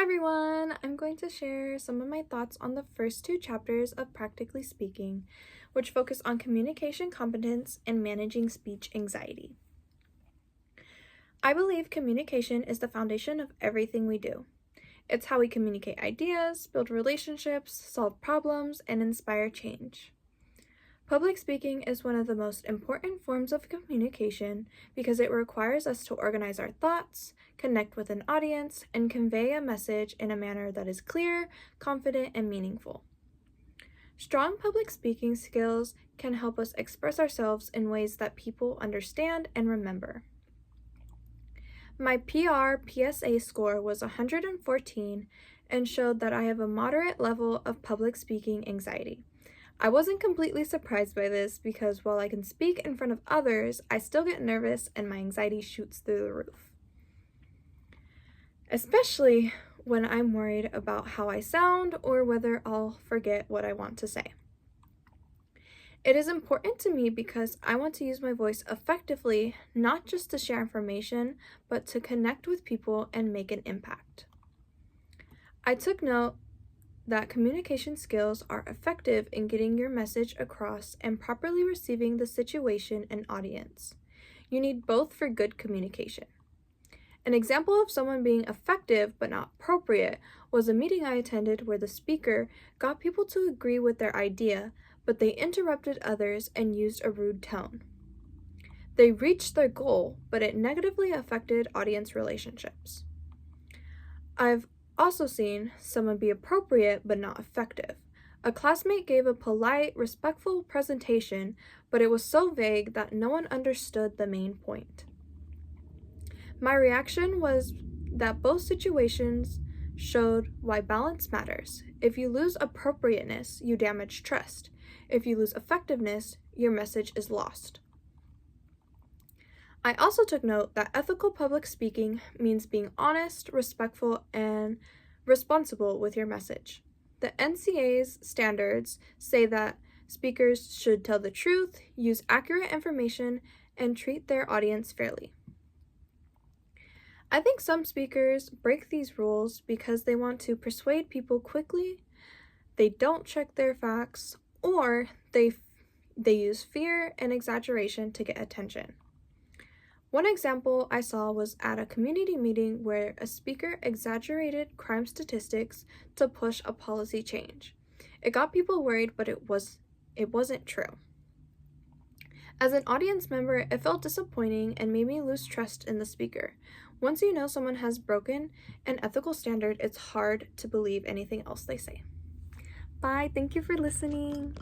everyone! I'm going to share some of my thoughts on the first two chapters of Practically Speaking, which focus on communication competence and managing speech anxiety. I believe communication is the foundation of everything we do. It's how we communicate ideas, build relationships, solve problems, and inspire change. Public speaking is one of the most important forms of communication because it requires us to organize our thoughts, connect with an audience, and convey a message in a manner that is clear, confident, and meaningful. Strong public speaking skills can help us express ourselves in ways that people understand and remember. My PR-PSA score was 114 and showed that I have a moderate level of public speaking anxiety. I wasn't completely surprised by this because while I can speak in front of others, I still get nervous and my anxiety shoots through the roof. Especially when I'm worried about how I sound or whether I'll forget what I want to say. It is important to me because I want to use my voice effectively, not just to share information, but to connect with people and make an impact. I took note that communication skills are effective in getting your message across and properly receiving the situation and audience. You need both for good communication. An example of someone being effective but not appropriate was a meeting I attended where the speaker got people to agree with their idea, but they interrupted others and used a rude tone. They reached their goal, but it negatively affected audience relationships. I've also seen someone be appropriate but not effective. A classmate gave a polite, respectful presentation, but it was so vague that no one understood the main point. My reaction was that both situations showed why balance matters. If you lose appropriateness, you damage trust. If you lose effectiveness, your message is lost. I also took note that ethical public speaking means being honest, respectful, and responsible with your message. The NCA's standards say that speakers should tell the truth, use accurate information, and treat their audience fairly. I think some speakers break these rules because they want to persuade people quickly, they don't check their facts, or they use fear and exaggeration to get attention. One example I saw was at a community meeting where a speaker exaggerated crime statistics to push a policy change. It got people worried, but it wasn't true. As an audience member, it felt disappointing and made me lose trust in the speaker. Once you know someone has broken an ethical standard, it's hard to believe anything else they say. Bye, thank you for listening.